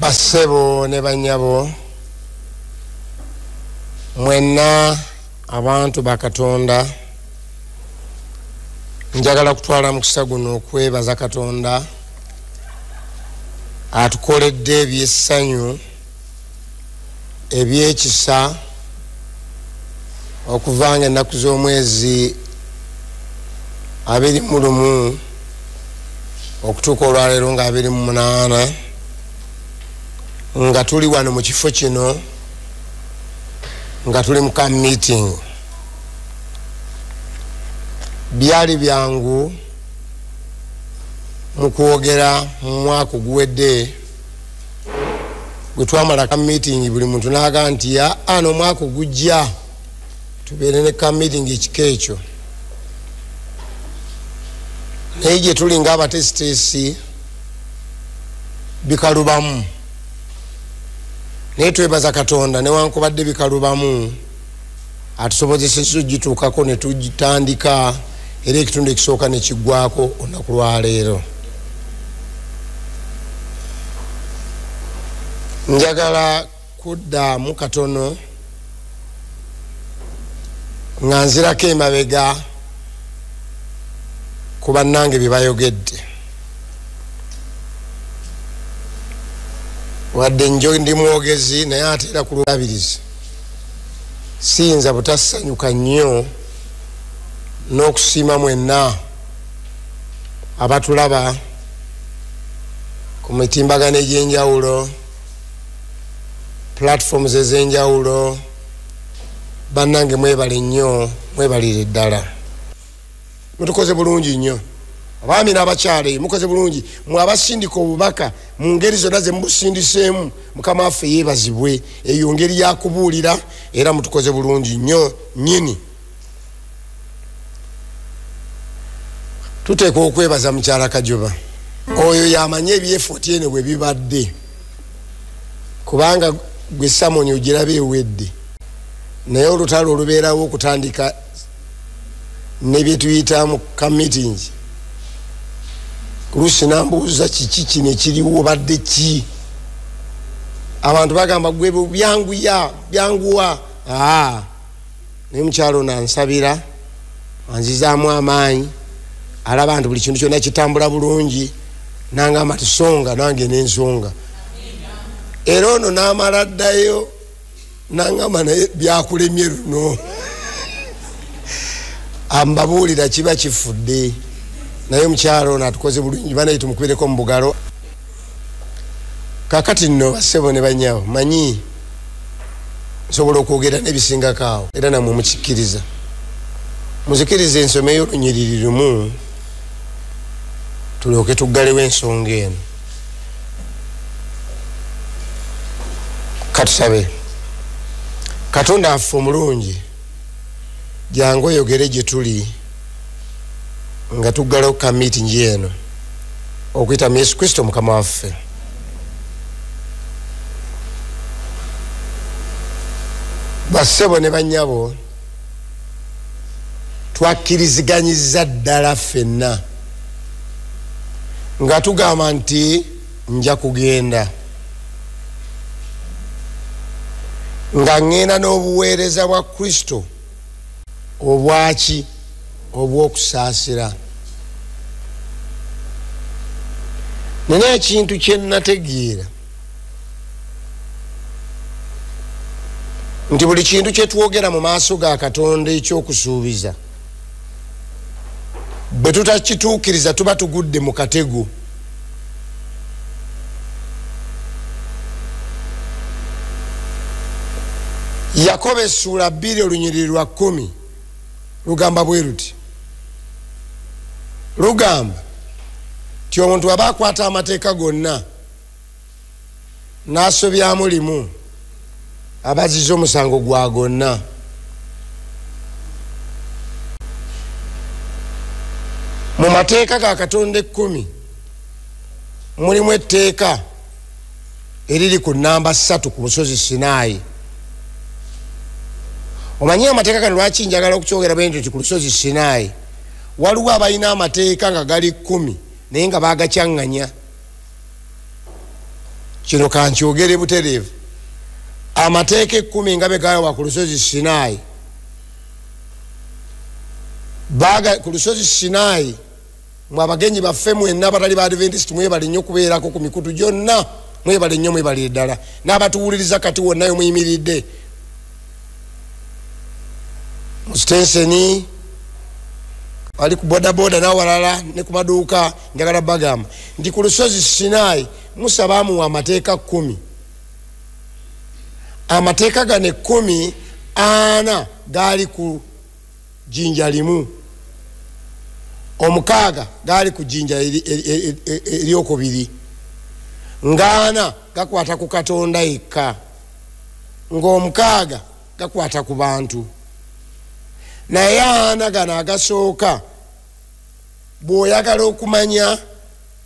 Basebo ne banyabo mwenna abantu bakatonda njagala kutwala mukisa guno okwebaza Katonda atukoledde ebyessanyu ebyekisa okuvanga ennaku z'omwezi 21 okutuuka olwaleero nga 28 nga tuli wano mu kifo kino nga tuli mu ka meeting. Byali byangu mu kwogera mu mwaka oguwedde gwe twamala ka meeting buli muntu n'aga nti ano omwaka ogujja tubeere ne ka meeting ekika ekyo. Naye gye tuli ng'abatesitesi bikalubamu. Naye twebaza Katonda newankubadde bikalubamu atusobozesezza ogituukako ne tugitandika era ekitundu ekisooka ne kiggwako olunaku lwaleero. Njagala kuddamu katono nga nzirako emabega ku bannange bye bayogedde. Wadde njo ndi mwogezi naye ate era ku lulabirizi siyinza butasanyuka nnyo n'okusiima mwenna abatulaba ku mitimbagano egy'enjawulo, platforms ez'enjawulo. Bannange mwebale nnyo, mwebalire ddala. Mutukoze bulungi nnyo. Abaami n'abakyala mukoze bulungi. Mwe abasindika obubaka mu ngeri zonna ze mubusindiseemu, Mukama waffe yeebazibwe. Eyo ngeri ya kubuulira era mutukoze bulungi nnyo nnyini. Tuteeka okwebaza mukyala Kajoba. Oyo yamanye ebyefooti eno bwe bibadde. Kubanga gwe Samoni ogirabe ewedde. Naye olutalo olubeerawo okutandika ne bye tuyita mu ka meeting. Kulusi nambuuza kiki kino ekiriwo badde ki? Abantu bagamba gwe byanguwa. Naye mukyalo ono ansabira anzizaamu amaanyi alaba nti buli kintu kyonna kitambula bulungi nangamba tusonga nange n'ensonga. Era ono n'amala addayo nangamba naye byakulemye luno. Ambabuulira kiba kifudde. Naye mukyalo ono atukoze bulungi banaye tumukubireko mu bugalo. Kakati nno basebo ne banyawo manyi nsobola okwogera n'ebisingako awo era namwe mukikkiriza. Muzikiriza ensomeyo olunyiriri lumu tulyoke tuggalewo ensonga eno. Katusabe. Katonda affe omulungi jangu oyogere gye tuli nga tuggalawo ka meeting eno okuyita mu Yesu Kristo Mukama waffe. Basebo ne bannyabo twakkiriziganyiza ddala ffenna nga tugamba nti nja kugenda nga ngenda n'obuweereza bwa Kristo obwaki obw'okusaasira. Naye ekintu kye nategeera nti buli kintu kye twogera mu maaso ga Katonda ekyokusuubiza bwe tutakituukiriza tuba tugudde mu katego. Yakobo essula 2 olunyiriri lwa 10 lugamba bwe ruti. Lugamba ti omuntu aba akwata amateeka gonna n'asobyamu limu abaziza omusango gwa gonna. Mu mateeka ga Katonda 10 mulimu etteeka eriri ku namba 3 ku busozi Sinaayi. Omanyi amateeka gano lwaki njagala okukyogera bwe nti ku lusozi Sinaayi waliwo abalina amateeka nga gali 10 naye nga baagakyaŋŋanya. kino kankyogere butereevu. Amateeka 10 nga begawa ku lusozi Sinai. Ku lusozi Sinai mwe abagenyi baffe mwenna abatali ba Adventist mwebale nnyo kubeerako ku mikutu gyonna, mwebale nnyo, mwebale ddala n'abatuwuliriza kati wonnayo muyimiridde mu stenseni ali ku bodaboda n'awalala ne ku maduuka. Njagala bagamba nti ku lusozi Sinai Musa baamuwa amateeka 10. Amateeka gano 10 ana gaali ku jjinja limu, 6 gaali ku jjinja eryokubiri, nga 4 gakwata ku Katonda yekka, nga 6 gakwata ku bantu. Naye 4 gano agasooka bw'oyagala okumanya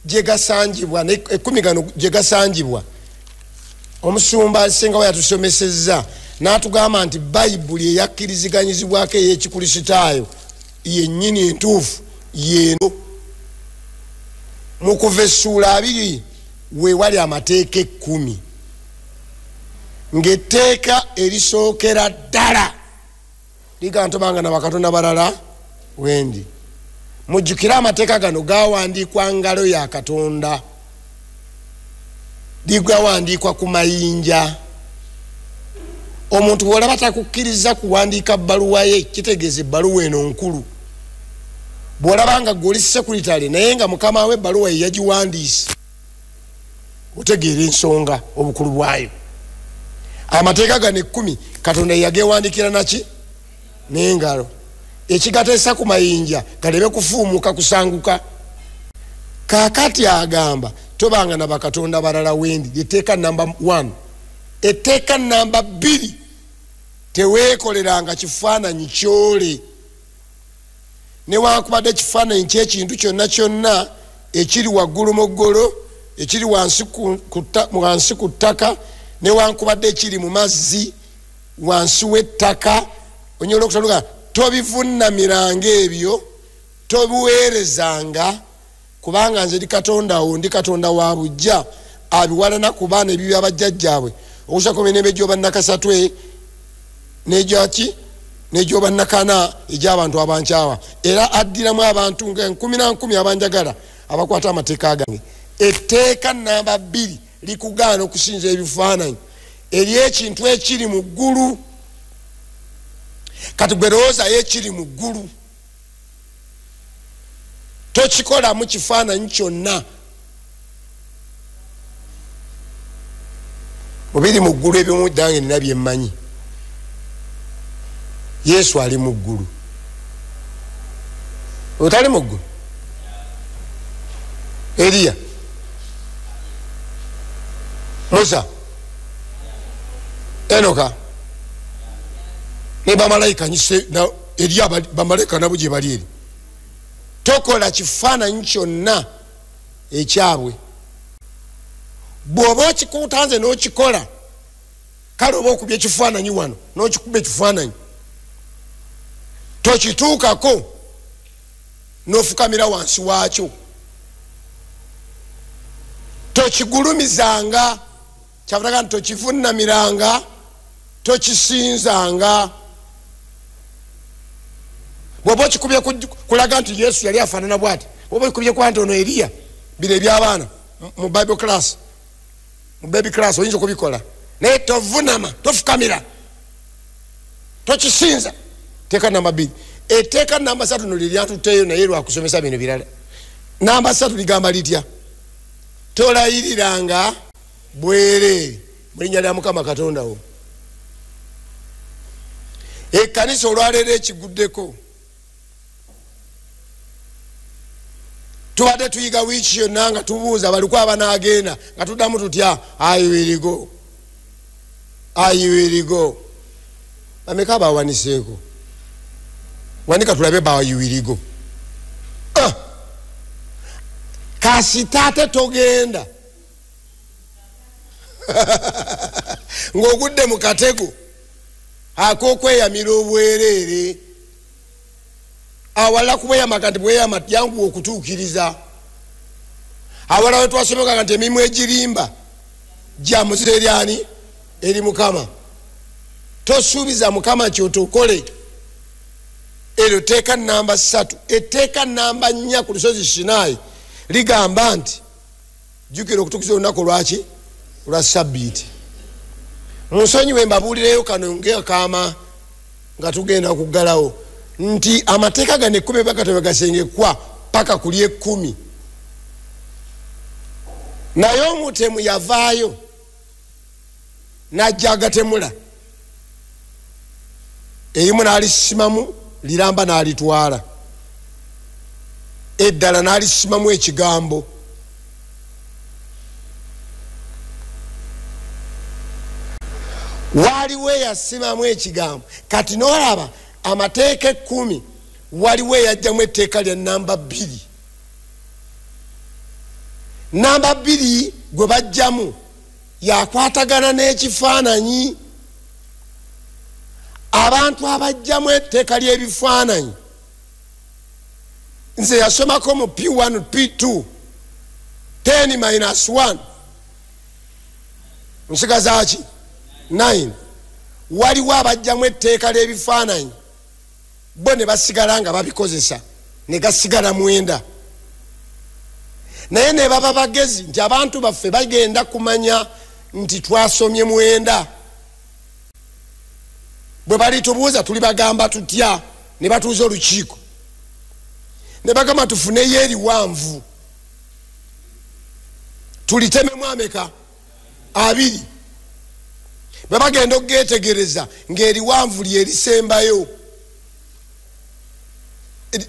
gye gasangibwa, 10 gano gye gasangibwa, omusumba asingawo yatusomesezza n'atugamba nti Bayibuli eyakkiriziganyizibwako ey'Ekikulisitaayo yennyini entuufu yeno. Mu Kuva essuula 2 we wali amateeka 10, ng'etteeka erisookera ddala liga ntobanga na bakatonda balala wendi. Mujjukire amateeka gano gawandiikwa ngalo ya Katonda, ligawandiikwa ku mayinja. Omuntu bw'olaba takukkiriza kuwandiika bbaluwa ye, kitegeeza ebbaluwa eno nkulu. Bw'olaba nga gwe oli sekuritale naye nga mukama we ebbaluwa ye yagiwandiise, otegeera ensonga obukulu bwayo. Amateeka gano 10 Katonda yagewandiikira naki? N'engalo. Ekigateesa ku mayinja galeme kufuumuka kusanguka. Kaakati agamba tobanga na bakatonda balala wendi, etteeka number 1. Etteeka number 2, teweekoleranga kifaananyi kyole. Newankubadde kifaananyi ky'ekintu kyonna kyonna ekiri waggulu mu ggolo, ekiri wansi ku ttaka, newankubadde ekiri mu mazzi wansi w'ettaka, onyola okutandika tobivuunamiranga ebyo, tobiweerezanga, kubanga nze ndi Katonda wo, ndi Katonda wa bujja abiwalana ku baana ebibya bajjajjaabwe okusako emyembe gy'obannakasatwe n'egyaki n'egy'obannakana egy'abantu abankyawa, era addiramu abantu nga 10 abanjagala abakwata amateeka gange. Etteeka namba 2 likugaana okusinza ebifaananyi ery'ekintu ekiri mu ggulu. Kati gwe lowoozayo ekiri mu ggulu, tokikolamu kifaananyi kyonna. Mubiri mu ggulu eby'omu ddange nina bye mmanyi. Yesu ali mu ggulu, otali mu ggulu. Eriya, Musa, Enoka ne bamalayika nyise na Eriya bamalayika nabo gye bali eri. Tokola kifaananyi kyonna ekyabwe. Bw'oba okikuutanze n'okikola, kale oba okubya ekifaananyi wano n'okikuba ekifaananyi, tokituukako n'ofukamira wansi waakyo, tokigulumizanga, kyavulaga nti tokivuunamiranga, tokisinzanga. Bw'oba okikubye kulaga nti Yesu yali afaanana bw'ati, bw'oba okikubye kwa nti ono Eriya, bino eby'abaana mu Bible class, mu baby class oyinza okubikola, naye tovunama, tofukamira, tokisinza. Etteeka namba 2. Etteeka namba 3 no liryatuteyo naye lwakusomesa bino birala. Namba 3 ligamba litya? Tolayiriranga bwereere mu linnya lya Mukama Katonda wo. Ekkanisa olwaleero ekiguddeko, tubadde tuyiga wiiki yonna nga tubuuza baliko abanaagenda nga tuddamu tutya, ayiwirigo ayiwirigo. Bameka bawaniseeko? Wanika tulabe bayiwirigo. Kasita ate togenda ng'ogudde mu katego ak'okweyamira obwereere. Awala kubweyama kanti bweyama yangu okutuukiriza. Awala we twasomeka nti emirimu egirimba jamuzi eryani eri Mukama. Tosuubiza Mukama kyotokole. Eryo teeka namba 3. Etteeka namba 4 ku lusozi Sinai ligamba nti jjukira okutukuza olunaku lwaki lwa Ssabbiiti. Munsonyiwe mbabuulireyo kano ng'akaama nga tugenda kuggalawo nti amateeka gano 10 bakatobe gasengekwa paka ku 10. Naye omutemu yavaayo n'ajja agatemula. Erimu n'alisimamu liramba n'alitwala. Eddala n'alisimamu ekigambo. Waliwo eyasimamu ekigambo. Kati n'olaba amateeka 10 waliwo eyajjamu etteeka lya namba 2. Namba 2 gwe bajjamu yakwatagana n'ekifaananyi. Abantu abajjamu etteeka ly'ebifaananyi nze yasomako mu P1 P2 10-1 nsigazaaki 9. Waliwo abajjamu etteeka ly'ebifaananyi bo ne basigala nga babikozesa ne gasigala 9. Naye ne baba bagezi nti abantu baffe bagenda kumanya nti twasomye 9. Bwe balitubuuza tuli bagamba tutya ne batuuza olukiiko ne bagamba tufuneyo eriwanvu tulitememu ameka 2. Bwe bagenda okugeetegereza ng'eriwanvu lyerisembayo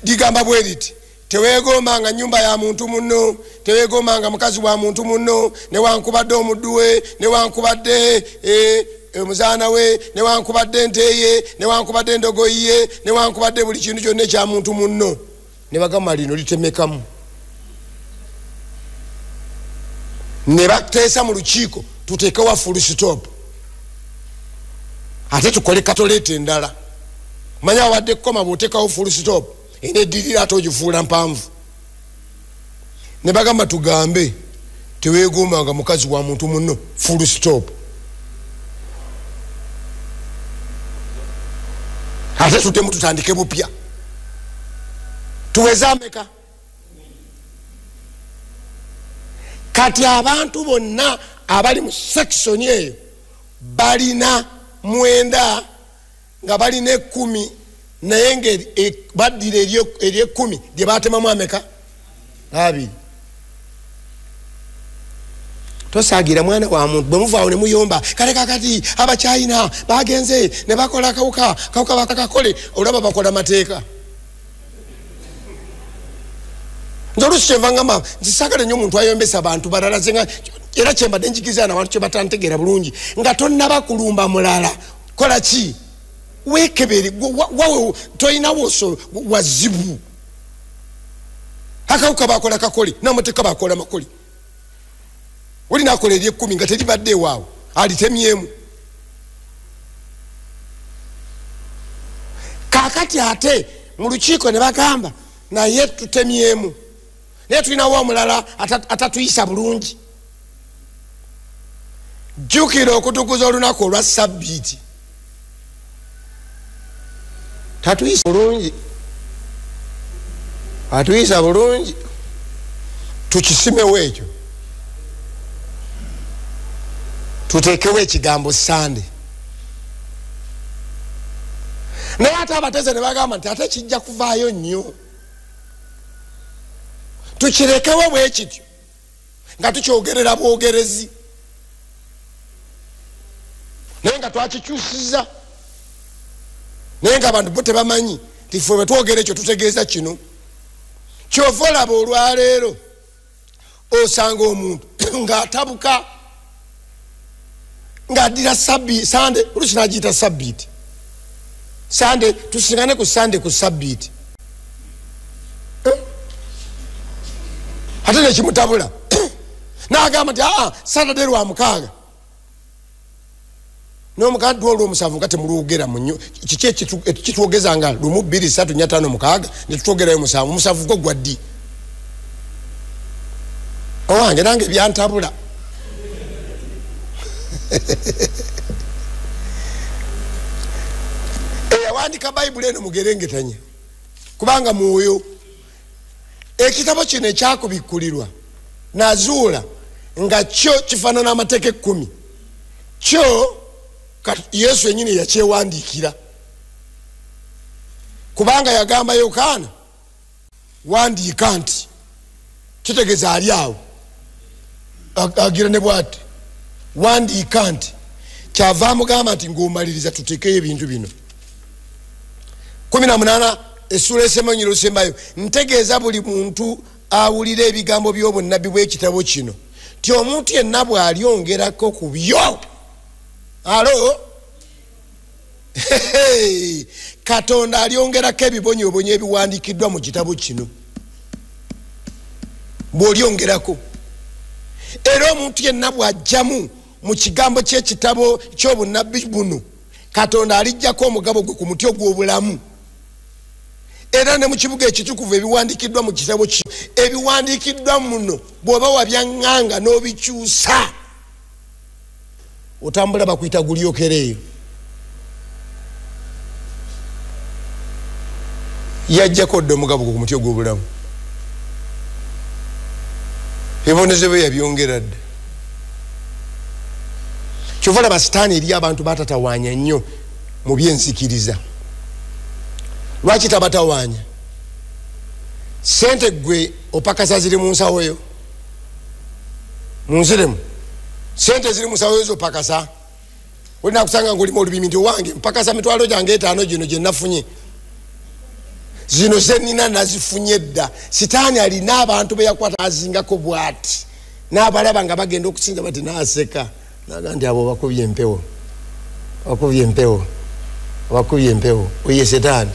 ligamba bwe liti teweegombanga nnyumba ya muntu munno, teweegombanga mukazi wa muntu munno, newankubadde omuddu we, newankubadde omuzaana we, newankubadde ente ye, newankubadde endogoyi ye, newankubadde buli kintu kyonna ekya muntu munno. Ne bagamba lino litemekamu. Ne bateesa mu lukiiko tuteekewa full stop. Ate tukole katoleete endala. Manya wadde koma bw'oteekawo full stop ene eddirira ate ogifuula mpanvu. Ne bagamba tugambe teweegombanga mukazi wa muntu munno full stop. Ate tutemu tutandike bupya. Tuweza ameka. Kati abantu bonna abali mu section eyo balina 9 nga balina 10 naye nge baddira eri 10 lye baatemamu ameka 2. Tosaagira mwana wa muntu bwe muvaawo ne muyomba kale kakati abakyayina bagenze ne bakola kawuka bakakakole olaba bakola mateeka. Nzolusi kyenva ngamba nzisagala nnyo omuntu ayombesa abantu balala zenga era kyembadde njigizana abantu kye batantegeera bulungi nga tonnaba kulumba mulala kola ki weekebere wawe toyina woso wazibu. Akawuka bakola kakole n'amateeka bakola makole. Olina akola eri 10 nga teribadde waawo alitemyemu. Kakati ate mu lukiiko ne bagamba naye tutemyemu naye tulinawo omulala atatuyisa bulungi. Jjukira okutukuza olunaku olwa Ssabbiiti. Tatuyisa bulungi. Atuyisa bulungi. Tukisimewo ekyo. Tuteekewo ekigambo Sande. Naye ate abateze ne bagamba nti ate kijja kuvaayo nnyo. Tukirekewo bwe kityo nga tukyogerera bwogerezi. Naye nga twakikyusiza. Naye nga abantu bo tebamanyi nti ffe bwe twogera ekyo tutegeeza kino. Kyova olaba olwaleero osanga omuntu ng'atabuka ng'addira Sande oluusi n'agiyita Ssabbiiti. Sande tusingane ku Sande ku Ssabbiiti. Ate nekimutabula n'agamba nti Saturday lwa 6 n'omukadde olw'omusanvu nga temulwogera mu kiki ekitwogeza nga 1 2 3 4 5 6 ne tutwogerayo musanvu gwo gwa ddi. Owange nange byantabula. eyawandika bayibuli eno mugerengetanye kubanga mwoyo ekitabo kino ekyakubikkulirwa nazuula nga kyo kifaanana amateeka 10 kyo Yesu yenyini yakyewandiikira kubanga yagamba Yokaana wandiika nti kitegeeza ali awo agira ne bwati wandiika nti kyava mugamba nti ng'omaliriza tuteekeyo ebintu bino 18 essula esemanyiro sembayo ntegeeza buli muntu awulira ebigambo by'obunnabbi bw'ekitabo kino ti omuntu yenna bw'alyongerako ku byo alo Katonda alyongerako ebibonyoobonyo ebiwandiikiddwa mu kitabo kino bw'olyongerako era omuntu yenna bw'ajjamu mu kigambo ky'ekitabo ky'obunnabbi buno Katonda alijjako omugabo gwe ku muti ogw'obulamu era ne mu kibuga ekitukuvu ebiwandiikiddwa mu kitabo kino ebiwandiikiddwa muno bw'oba wabyaŋŋanga n'obikyusa otambula bakuyita gulyokereeyo yajjako dde omugabo gwe ku muti ogw'obulamu ebibonezebwa yabyongera dde kyova laba sitaani eri abantu batatawaanya nnyo mu byenzikiriza lwaki tabatawaanya sente gwe opakasa ziri mu nsawo yo munziremu sente ziri mu nsawo yo zopakasa olina kusanga ngaolimu olubimi nti owange mpakasa mitwalo gyange 5 gino gye nafunye zino zenina nazifunye dda sitaani alina abantu be yakwata azingako bwati n'abalaba nga bagenda okusinza bati naaseka naga nti abo bakubye empewo bakubye empewo oye sitaani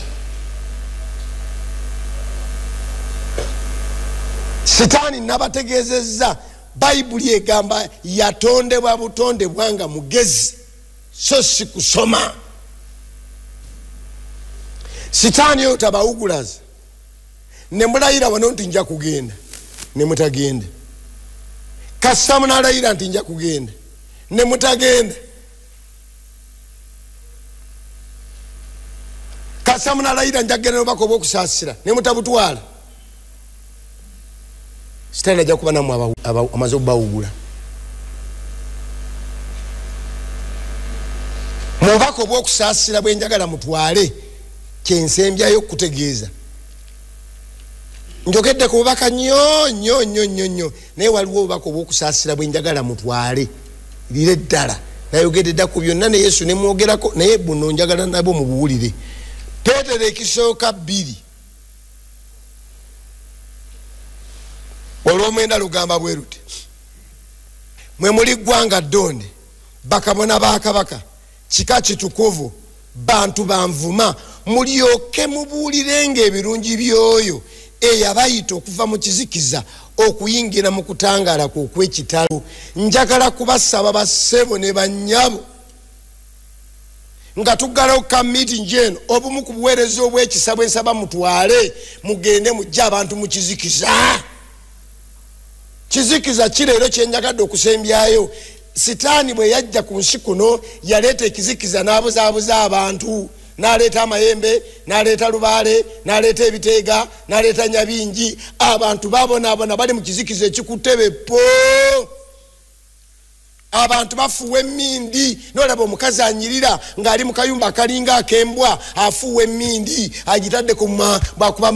sitaani nabategeezezza bayibuli egamba yatondebwa butondebwa nga mugezi so si kusoma sitaani yo tabawugulaza ne mulayira wano nti nja kugenda ne mutagenda kasa munalayira nti nja kugenda ne mutagenda kasa munalayira nja kugenda nobako obwokusaasira ne mutabutwala sitaani ajja kuba namu amaze okubawugula mubako obwokusaasira bwenjagala mutwale kyensembyayo okutegeeza njogedde ku bubaka nnyo naye waliwo obubaka obwokusaasira bwenjagala mutwale lire ddala nayogedde dda ku byonna ne Yesu ne mwogerako naye buno njagala nabo mubuwulire Peetero ekisooka 2 olw'omwenda lugamba bwe luti mwe muli ggwanga ddonde bakabona ba kabaka kika kitukuvu bantu banvuma mulyoke mubuulirenga ebirungi by'oyo eyabayita okuva mu kizikiza okuyingira mu kutangaala kw'okw'ekitalo njagala kubasaba bassebo ne bannyabo nga tuggalawo ka meeting eno obumu ku buweereza obw'ekisa bwe nsaba mutwale mugende mujja abantu mu kizikiza kireero kyenjagadde okusembyayo sitaani bwe yajja ku nsi kuno yaleeta ekizikiza n'abuzaabuza abantu n'aleeta amayembe n'aleeta lubaale n'aleeta ebiteega n'aleeta nyabingi abantu babonaabona bali mu kizikiza ekikutte beppo abantu bafuwa emmindi n'olaba omukazi anyirira ng'ali mu kayumba akalinga akembwa afuwa emmindi agitadde ku bwakuba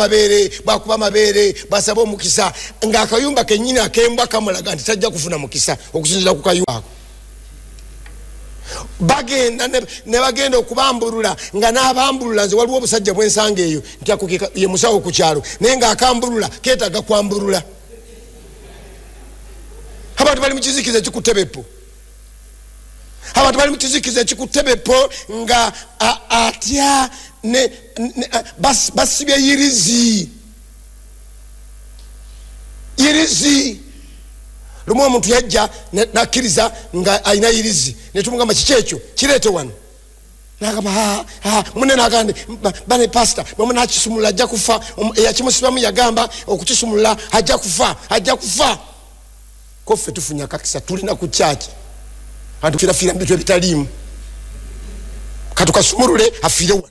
amabeere basaba omukisa ng'akayumba kennyini akembwa kamulaga nti tajja kufuna mukisa okusinzira ku kayumba ako bagenda ne bagenda okubambulula nga n'abambulula nze waliwo obusajja bwensanga eyo nti ako ye musawo ku kyalo naye ng'akambulula keetaaga kwambulula abantu bali mu kizikiza ekikutte beppo abantu bali mu kizikiza ekikutte beppo nga atya basibye yirizi lumu omuntu yajja nakkiriza nga alina yirizi netumugamba kiki ekyo kireete wano nagamba munne nagande bane pasita mwe nakisumulula ajja kufa eyakimusibamu yagamba okukisumulula ajja kufa koffe tufunya kakisa tulina ku kyaki Antu kirafira mbitu bitalimu. Katukasumulule afire.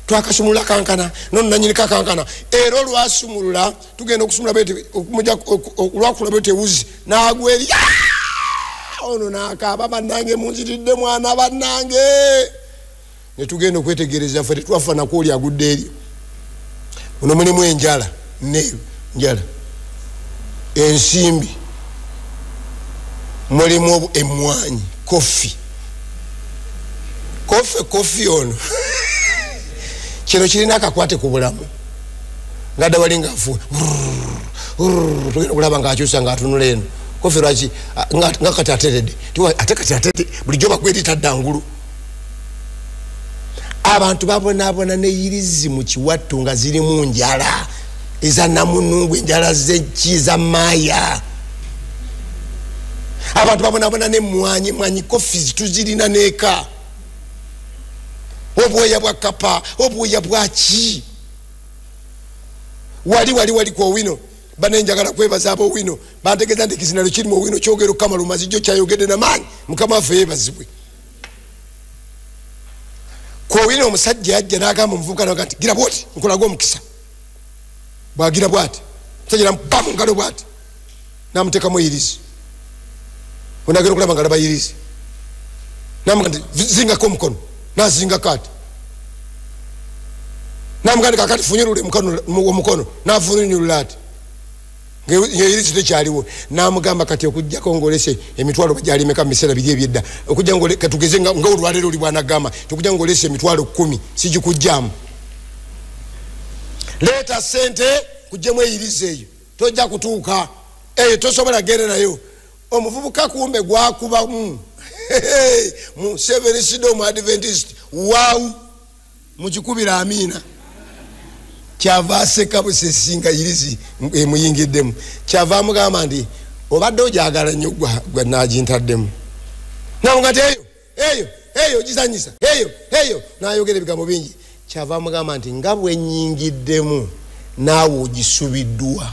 Twakasumulula kankana non nanyini kankana ero lwasumulula tugenda okusumula bete okumuja olwakula bete uzi nagweri ono nakaba banange munziridde mwana banange ne tugenda okwetegereza fete twafana kuli agudde eri ono mulimu enjala ne njala ensimbi mulimu emwanyi kofi ono kino kirina akakwate ku bulamu ngadda walinga afu tugenda kulaba ng'akyusa ng'atunula eno kofi lwaki nga kati ateredde ate kati atedde bulijjo bakwerita ddangulu abantu babonaabona neyirizi mu kiwattu nga zirimu njala eza namunungu enjala zeki za maaya abantu babonaabona nemwanyi kofi zituzirina neeka obwoya bwa kapa obwoya bwaki wali kwa wino banenjagala kwebaza abo wino bantegeza ndi kizinalo kiri mu wino kyogero kama lumazijjo kyayogede na manyi mukama afe yebazibwe kwa wino omusajja ajja n'agamba omuvubuka n'agamba gira bwoti nkulaga omukisa bwagira bwati musajja namubamu ngalo bwati namuteekamu eyirizi onagenda okulaba nga laba yirizi namugamba zingako omukono nazinga kati namuganda kakati funyulule omukono nafunyulula ati ngeyirizi tekyaliwo namugamba kati okujjako ngolese emitwalo bajalimeka mu biseera biri ebyedda okujja katugeze nga olwaleero oli bwanagamba tokujja ngolese emitwalo 10 sigikujjamu leeta sente kujjemu eyirizi eyo tojja kutuuka eyo tosobola genda nayo omuvubuka kumbe gwakubamu mu Seventh Day mu Adventist wow mukikubira amina kyava aseka busesinga yirizi emuyingiddemu kyava amugamba nti obadde ojagala nnyo gwe nagintaddemu namugati eyo gizanyisa eyo nayogera ebigambo bingi kyava amugamba nti nga bwenyingiddemu naawe ogisubiddwa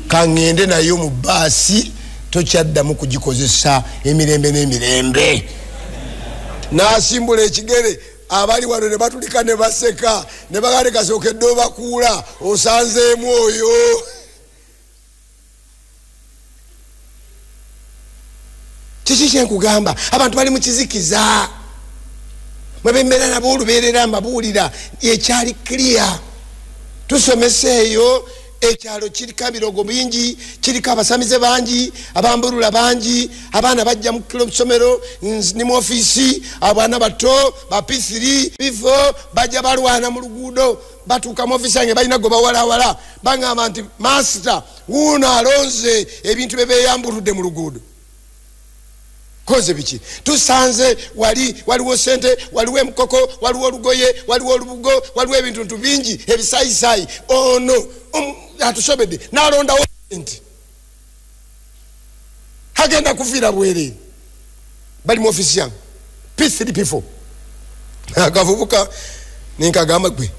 kaŋŋende nayo mu baasi tokyaddamu kugikozesa emirembe n'emirembe nasimbula ekigere abali wano ne batulika ne baseka ne bagale kasookedde obakuula osanzeemu oyo kiki kyenkugamba abantu bali mu kizikiza mwebembeera nabo olubeerera mbabuulira ekyali clear tusomeseeyo ekyalo kiriko ebirogo bingi kiriko abasamize bangi abambulula bangi abaana bajja mu somero ni mu ofisi abaana bato ba P3 bifo bajja balwana mu luguudo batuuka mu ofisi yange balina go bawalawala bangamba nti master wuno alonze ebintu bebeyambuludde mu luguudo koze biki tusanze waliwo sente waliwo emukoko waliwo olugoye waliwo olubugo waliwo ebintu bingi ebisayisayi ono atusobedde nalondawo nti agenda kufiira bwerere bali mu ofisi yange P3 people akavubuka ninkagamba gwe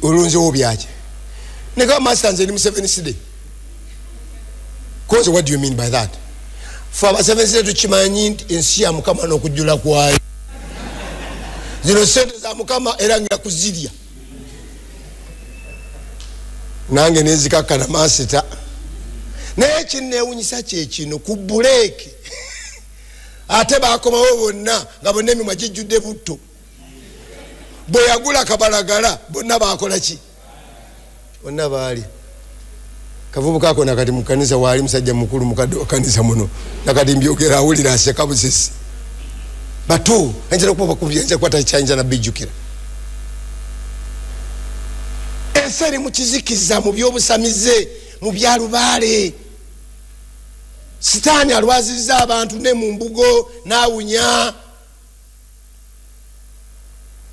olonzewo byaki nekaba master nze ndi mu Seventh Day cause what do you mean by that for aba Seventh Day tukimanyi nti ensi ya Mukama n'okujjula kwayo zino sente za Mukama era ngira kuzirya nange nezikakkana master naye kinneewunyisa kyekino ku buleeki ate bakomawo bonna nga bonna emimwa gijjudde butto bwe yagula kabalagala bonna bakola ki bonna baali kavubuka ako nakati mu kanisa waali musajja mukulu mukadde wa kanisa muno nakati mbyogera awulira aseka busesi bato anjala okuba bakubyanja kwata kyanja na bijjukira enseri mu kizikiza mu byobusamize mu byalubaale sitaani alwazizza abantu ne mu mbugo naawunya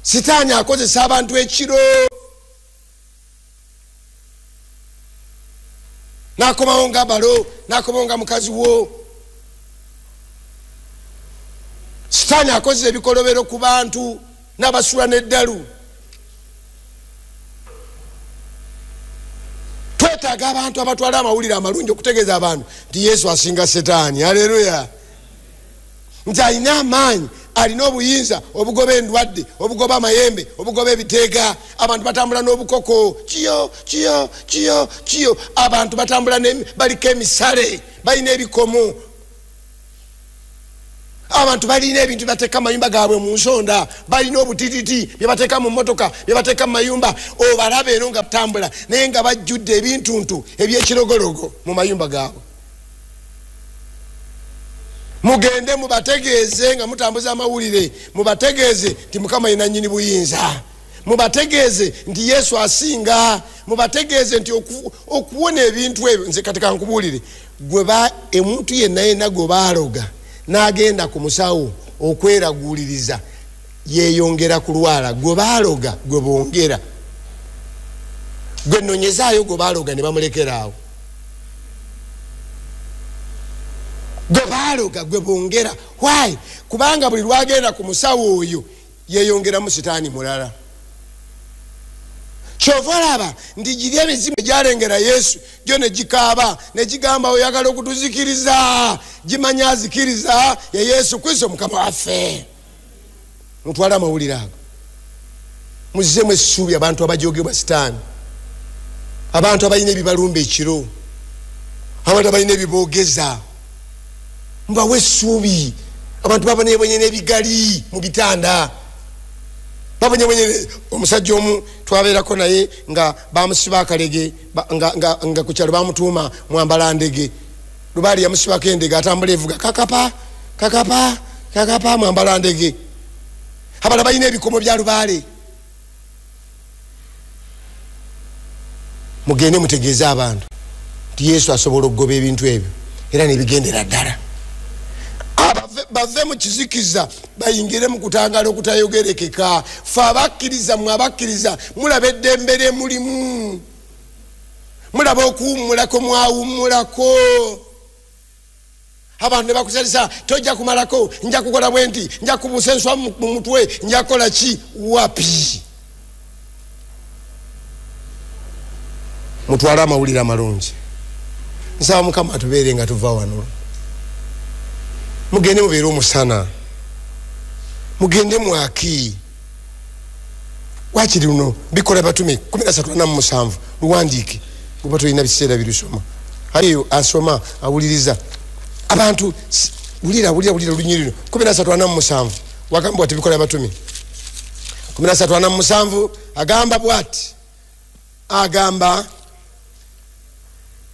sitaani akozesa abantu ekiro nakomawo nga balo nakomawo nga mukazi wo sitaani akozesa ebikolobero ku bantu n'abasula n'eddalu twetaaga abantu abatwala amawulire amalungi okutegeeza abantu nti Yesu asinga setaani haleluya nti alina amaanyi alina obuyinza obugoba endwadde obugoba amayembe obugoba ebiteega abantu batambula n'obukoko kiyo abantu batambula baliko emisale balina ebikomo abantu balina ebintu bateeka mayumba gaabwe mu nsonda balina obutititi byebateeka mu mmotoka byebateeka mu mayumba obalabe eno nga batambula naye nga bajjudde ebintuntu ebyekirogologo mu mayumba gaabwe. Mugende mubategeeze nga mutambuza amawulire mubategeeze nti Mukama yena nnyini buyinza mubategeeze nti Yesu asinga mubategeeze nti okuwona ebintu ebyo nze katika nkubuulire gwe emuntu yenna gwe baaloga n'agenda ku musawo okweraguuliriza yeeyongera kulwala gwe baaloga gwe bongera gwe nonyezaayo gwe baaloga ne bamulekeraawo gwe baaloga gwe bongera why kubanga buli lwagenda ku musawo oyo yeeyongeramu sitaani mulala. Kyova olaba nti giri emizimu egyalengera Yesu gyo ne gikaaba ne gigamba oyagala okutuzikiriza gimanya azikiriza ya Yesu Kristo Mukama waffe. Mutwale amawulire ago muzzemu essuubi abantu abajogebwa sitaani abantu abalina ebibalumba ekiro abantu abalina ebiboogeza mbawe essuubi abantu babonye n'ebigali mu bitanda babonye omusajja omu twabeerako naye nga bamusiba akalege nga ku kyalo bamutuuma mwambala ndege lubaali yamusibako endege atambula evuga kakapa mwambala ndege abala balina ebikomo bya lubaale. Mugende mutegeeze abantu nti Yesu asobola okugoba ebintu ebyo era nebigendera ddala. Bave mu kizikiza bayingire mu kutangaala okutayogerekeka fe abakkiriza mwe abakkiriza mulaba eddembe lye mulimu mulaba okuwummulako mwawummulako abantu ne bakusalisa tojja kumalako nja kukola bwe nti nja kubuusa enswa mu mutwe nja kukola ki wapi. Mutwale amawulire amalungi nsaba Mukama atubeere nga tuva wano. Mugende mubeere omusana mugende mwaki wakiri luno bikola batume 13:7 luwandiike kuba tolina biseera birusoma aliyo asoma awuliriza abantu wulira lunyiriro 13:7 wagamba ati bikola batume 13:7 agamba bwati agamba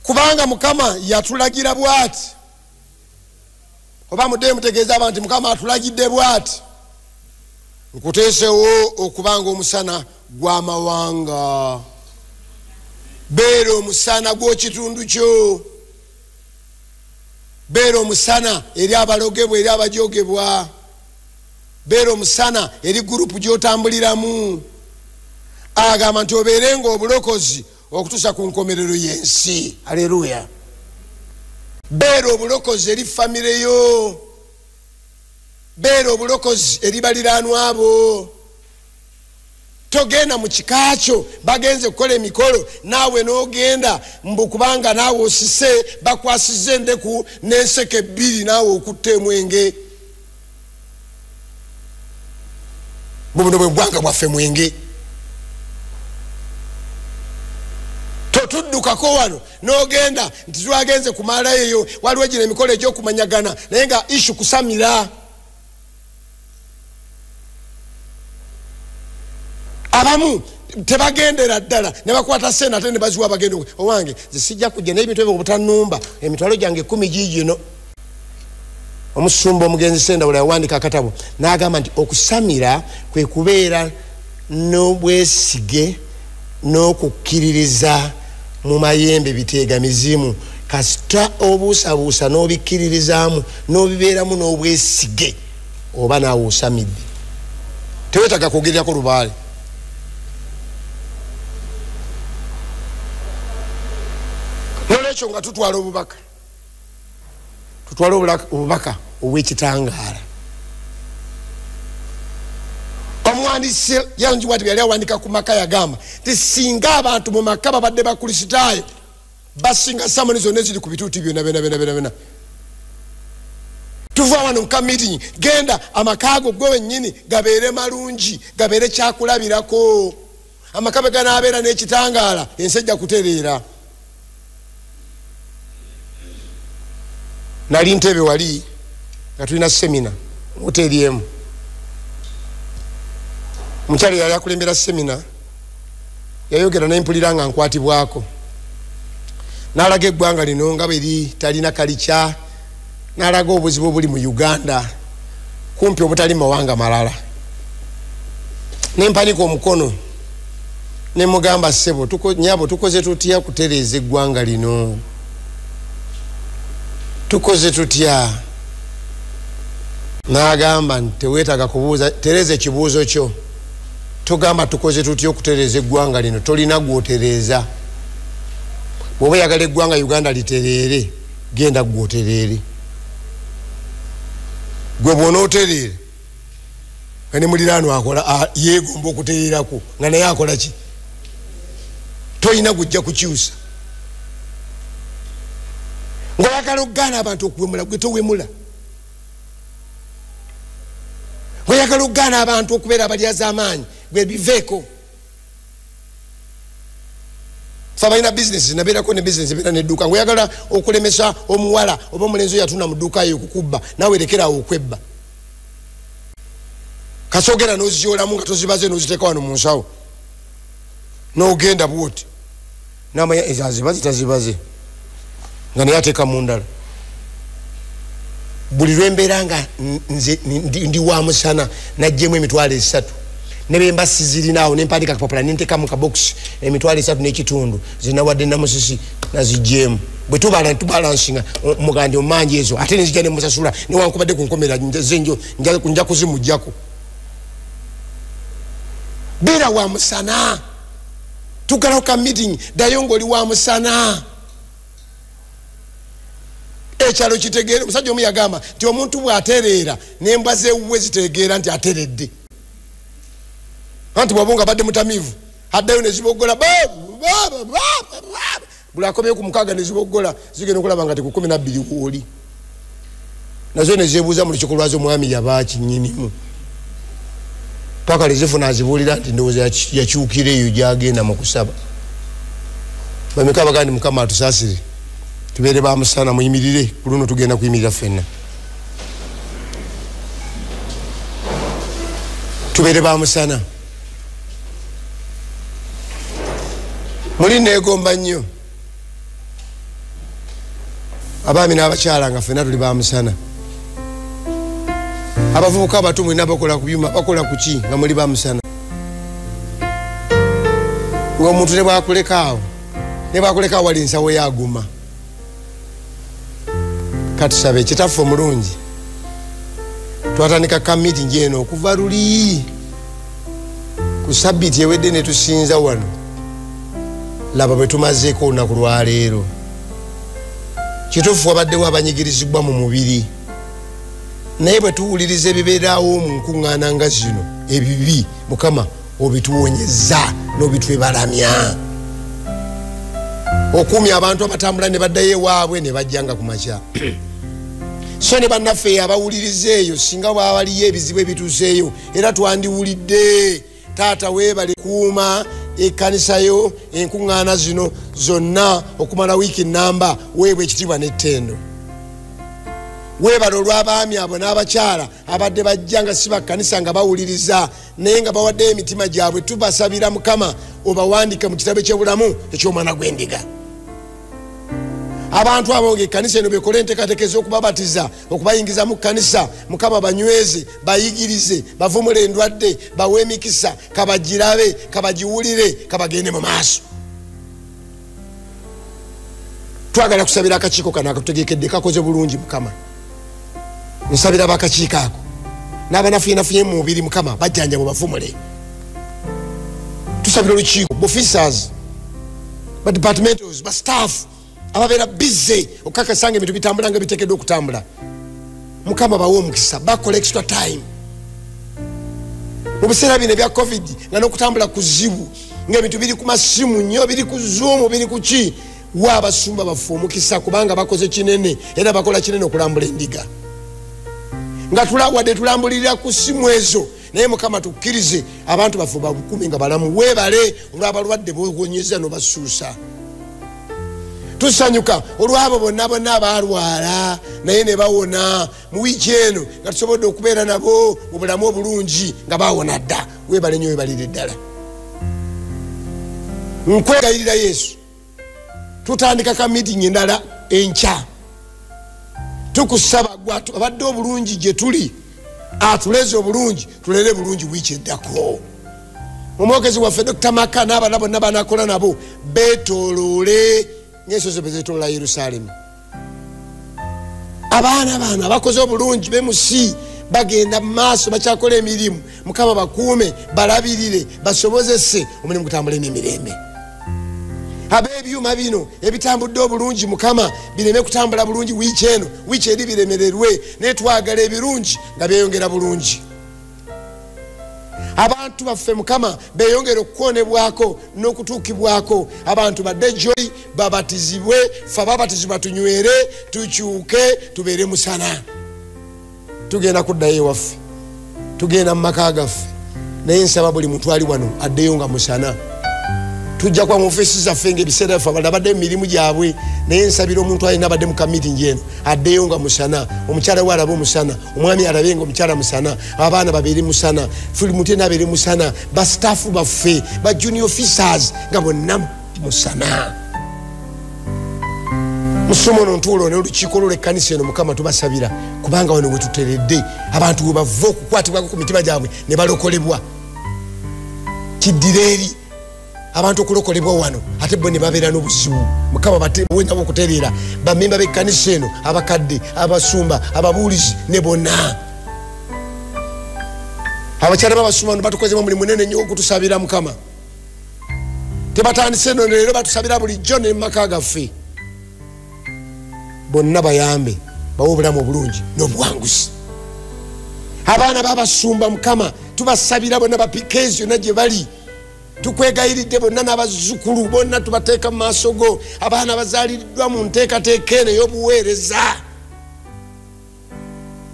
kubanga Mukama yatulagira bwati oba mudde mutegeeza abantu Mukama atulagidde bwati nkuteesewo okubanga omusana gw'amawanga beera omusana gw'ekitundu kyo beera omusana eri abalogebwa eri abajogebwa beera omusana eri gurupu gy'otambuliramu agamba nti obeerenga obulokozi okutuusa ku nkomerero y'ensi. Haleluya. Beera obulokozi eri famire yo beera obulokozi eri baliraanwa abo togenda mu kika kyo bagenze kukola emikolo naawe n'ogenda mbu kubanga naawe osise bakwasize endeku n'enseke ebbiri naawe okutta emwenge buno bwe bwanga bwaffe mwenge totuddukako wano n'ogenda nti twagenze kumala eyo waliwo gino emikolo egy'okumanyagana naye nga ishu kusamira. Abamu tebagendera ddala ne bakwata sente ate ne baziwa bagenda owange zisijja kujja n'ebintu ebyo butanumba emitwalo gyange 10 giigino. Omusumba omugenzi senda buli awandika akatabo n'agamba nti okusamira kwe kubeera n'obwesige n'okukkiririza mu mayembe biteega mizimu kasita obuusabuusa n'obikkiririzaamu n'obibeeramu n'obwesige oba naawe osamidde tewetaga kwogererako lubaale. Nolwekyo nga tutwala obubaka obw'ekitangaala. Omuwandiisi yanjiwati yali awandika ku maka yagamba nti singa abantu mu maka babadde bakulisitaayo basinga samoni zonna eziri ku bituuti byonna tuva wano nka meeting genda amakago gwe wennyini gabeere malungi gabeere kyakulabirako amakabe ganaabeera n'ekitangaala ensejja kutereera nali Ntebe wali nga tulina semina hoteli emu omukyala yali akulembera semina yayogera nempulira nga nkwatibwako n'alaga eggwanga lino nga beri talina kalica n'alaga obuzibu obuli mu Uganda kumpi obutali mawanga malala nempanika omukono nemugamba ssebo nyabo tukoze tutya kutereeza eggwanga lino tukoze tutya n'agamba nti teweetaaga kubuuza tereeza ekibuuzo kyo tugamba tukoze tutya okutereeza eggwanga lino tolina gwotereeza bw'oba yagala eggwanga Uganda litereere genda gwotereere gwe bw'onootereera nga ne muliraano akola yeegomba okutereerako nga naye akola ki tolina gujja kukyusa ng'oyagala okugaana abantu okuwemula gwe towemula ng'oyagala okugaana abantu okubeera abalyaz'amaanyi gwe biveeko fe balina bizinesi nabeerako ne bizinesi beera nedduuka ng'oyagala okulemesa omuwala oba omulenzi oyo atunda mu dduuka yo okukubba naawe erekerawo okwebba kasogera n'oziyoolamu nga tozibaze n'oziteeka wano mu nsawo n'ogenda bwoti n'amanya ezazibaze tazibaze nga naye ateeka mu ndala buli lwembeera nga nze ndi wa musana najjemu emitwalo 3 ne bemba sizirinaawo nempandika kapapula nenteeka mu kabokisi emitwalo 3 n'ekitundu zinawadde namusisi nazijjemu bwe tubalansinga mugandi omanji ezo ate nezijja nemusasula newankubadde kunkomera zenjo nja kuzimujjako beera wa musana tugalawo ka meeting ddayo ng'oli wa musana ekyalo kitegeere omusajja omu yagamba nti omuntu bw'atereera n'embwa z'ewuwe zitegeera nti ateredde anti bw'oba nga badde mutamiivu addayo ne ziboggola buli akomyeyo ku 6 ne ziboggola zigenda okulaba nga teku 12 w'oli nazo ne zeebuuza mu lukiiko lwazo omwami yabaaki nnyinimu paka lezifuna azibuulira nti ndowooza yakyukira eyo gyagenda mu kusaba bameka bagaa ndi Mukama atusaasire tubeere bamusana muyimirire ku luno tugenda kuyimirira ffenna tubeere bamusana muli neegomba nnyo abaami n'abakyala nga ffenna tuli bamusana abavubuka abato mulina bakola ku byuma bakola ku ki nga muli bamusana ng'omuntu ne bwakulekaawo wali ensawo yaguma katusabe ekitaffe omulungi twatandika ka meeting eno okuva luli ku sabbiiti ewedde ne tusinza wano laba bwe tumazeeko olunaku lwaleero kituufu wabaddewo abanyigirizibwa mu mubiri naye bwe tuwuliriza ebibeerawo mu nkuŋŋaana nga zino ebibi Mukama obituwonyeza n'obitwebalamya okuumya abantu abatambula ne baddayo ewaabwe ne bajjanga ku makya so ne bannaffe abawuliriza eyo singa bwabaliyo ebizibu ebituuseeyo era twandiwulidde taata weebale kuuma ekkanisa yo enkuŋŋaana zino zonna okumala wiiki nnamba weebwa ekitiibwa n'ettendo weebale olw'abaami abo n'abakyala abadde bajja nga si bakkanisa nga bawuliriza naye nga bawaddeyo emitima gyabwe tubasabira Mukama obawandike mu kitabo ky'obulamu eky'omwana gw'endiga abantu abo ng'ekkanisa eno bekola enteekateeka ez'okubabatiza okubayingiza mu kkanisa Mukama banyweze bayigirize bavumule endwadde bawe emikisa kabagirabe kabagiwulire kabagende mu maaso twagala kusabira akakiiko kano akatutegekedde kakoze bulungi Mukama nsabira bakakiiko ako n'abanafuyenafuye mu mubiri Mukama bajjanja mu bavumule tusabira olukiiko officers ba departmentals ba staff ababeera busy okukakasanga ebintu bitambula nga biteekeddwa okutambula Mukama bawe omukisa bakola extra time mu biseera bino ebya covid nga n'okutambula kuzibu ng'ebintu biri ku masimu nnyo biri ku Zoom biri ku ki wa abasumba baffe omukisa kubanga bakoze kinene era bakola kinene okulambula endiga nga tulawadde tulambulirira ku simu ezo naye mukama tukkirize abantu baffe babukumi nga balamu weebale olw'abalwadde bogonyeza nobasuusa tusanyuka olwabo bonna abalwala naye ne bawona mu wiiki eno nga tusobodde okubeera nabo mu bulamu obulungi nga bawona dda weebale nnyo weebalire ddala nkwegayirira Yesu tutandika ka meeting endala enkya tukusaba gwatu abadde obulungi gye tuli atuleze obulungi tulere bulungi wiiki eddako omwogezi waffe Dr. Maka n'abana bonna banakola nabo beetooloole nyesozo bezetolola Yerusalemu abaana bakoze obulungi bemusi bagenda mu maaso bakyakola emirimu mukama bakuume balabirire basobozese omulimu gutambule n'emirembe abebyuma bino ebitambudde obulungi mukama bireme kutambula bulungi wiiki eno wiiki eri biremererwe naye twagala ebirungi nga byeyongera bulungi abantu baffe mukama beyongera okukonebwako n'okutuukibwako abantu badde gyoli babatizibwe fe ababatizibwa tunywere tukyuke tubeere musana tugenda kuddayo ewaffe tugenda mu maka gaffe naye nsaba buli muntu ali wano addeyo nga musana tujja kwa mu ofisi zaffe ng'ebiseera baffe abalala badde mu mirimu gyabwe naye nsabira omuntu alina abadde mu kamitingi eno addeyo nga musana omukyala we alabe omusana omwami alabe nga omukyala musana abaana babeere musana fuli muntu ena abeere musana basitaafu baffe ba junior officers nga bonna musana musomo ono ntuulo n'olukiiko lw'ekkanisa eno mukama tubasabira kubanga wano we tuteredde abantu we bava okukwatibwako ku mitima gyabwe ne balokolebwa kiddira eri abantu okulokolebwa wano ate bo ne babeera n'obuzibu mukama batewenabo okutereera bamemba b'ekkanisa eno abakadde abasumba ababuulizi ne bonna abakyala b'abasumba no batukozemu omulimu munene nnyo okutusabira mukama tebatandise eno leero batusabira bulijjo ne mu maka gaffe bonna bayambe bawe obulamu obulungi n'obuwanguzi abaana b'abasumba mukama tubasabira bonna bapikeezi yonna gye bali tukwegayiridde bonna n'abazzukulu bonna tubateeka mu maaso go abaana bazaaliddwa mu nteekateeka eno ey'obuweereza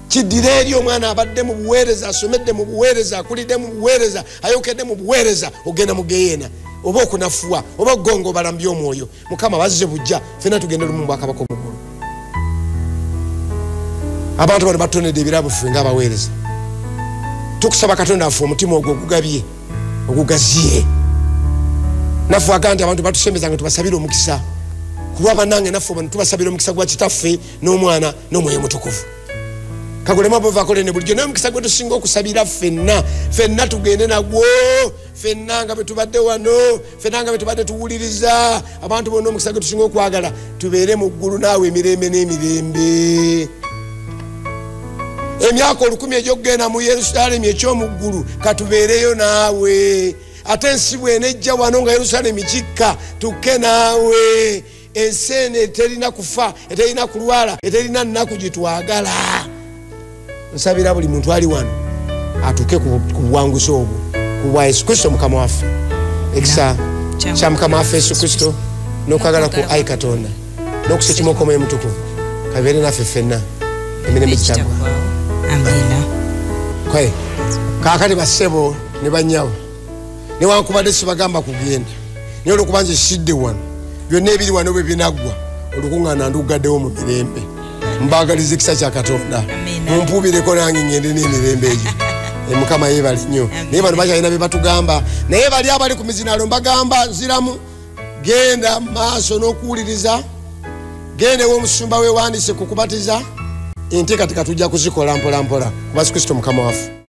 kiddira eri omwana abadde mu buweereza asomedde mu buweereza akulidde mu buweereza ayokedde mu buweereza ogenda mu geyeena oba okunafuwa oba okugonga obalambi omwoyo mukama bazze bujja fena tugende lumu mu bwakabaka omugulu abantu bano batonedde ebirabo ffe ng'abaweereza tukusaba katonda affe omutima ogwo ogugabye ogugaziye naffe agamba nti abantu batusembeza nga tubasabire omukisa kulwa bannange naffe bano tubasabire omukisa gwa kitaffe n'omwana n'omwoyo mutukuvu kagulemu abovakole ne bulijjo naye omukisa gwe tusinga okusabira ffenna tugende nagwo ffenna nga bwe tubadde wano ffenna nga bwe tubadde tuwuliriza abantu bonna omukisa gwe tusinga okwagala tubeere mu ggulu naawe emirembe n'emirembe emyaka 1000 egyokugenda mu Yerusalemu ekyomuggulu katubeereyo naawe ate ensi bwenejja wano nga Yerusalemu kikka tukke naawe ensi eno eterina kufa eterina kulwala eterina nnaku gyetwagala nsabira buli muntu ali wano atuke ku buwanguzi obwo ku bwa Yesu Kristo mukama waffe ekisa kya mukama waffe Yesu Kristo n'okwagala ku ayi Katonda n'okusekima omwoyo mutukuvu kabeere naffe ffenna emirembe gitagwa amina kwe kakati basebo ne banyawo ne wankubadde sibagamba kugenda naye olwokuba nze sidde wano byonna ebiri wano bwe binaggwa olukuŋŋaana ndugaddewo mu mirembe mbagaliza ekisa kya Katonda mumpuubireko nange ngende n'emirembe egyo mukama yeebali nnyo naye bano bakyalina bye batugamba naye bali abali ku mizinaalo mbagamba nziramu genda maaso n'okuwuliriza genda ew'omusumba weewandiise ku kubatiza enteekateeka tujja kuzikola mpola mpola kuba Yesu Kristo mukama waffe